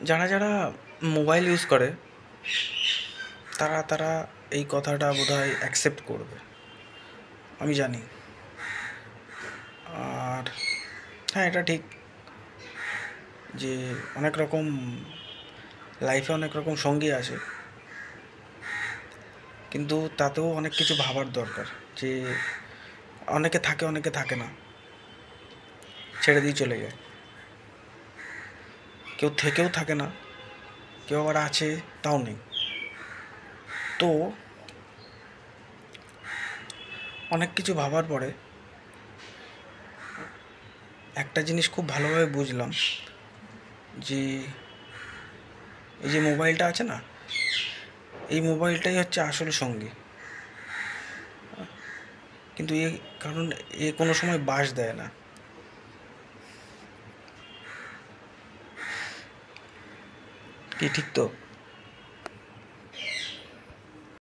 যারা যারা mobile use করে তারা তারা এই কথাটা বোধহয় অ্যাকসেপ্ট করবে, আমি জানি। আর হ্যাঁ, এটা ঠিক যে অনেক রকম লাইফে অনেক রকম সঙ্গী আছে, কিন্তু তাতেও অনেক কিছু ভাবার দরকার যে অনেকে থাকে অনেকে থাকে না, ছেড়ে দিয়ে চলে যায়। কেউ থেকেও থাকে না, কেউ আবার আছে তাও নেই। তো অনেক কিছু ভাবার পরে একটা জিনিস খুব ভালোভাবে বুঝলাম যে এই যে মোবাইলটা আছে না, এই মোবাইলটাই হচ্ছে আসল সঙ্গী। কিন্তু কারণ কোনো সময় বাস দেয় না। কি ঠিক তো?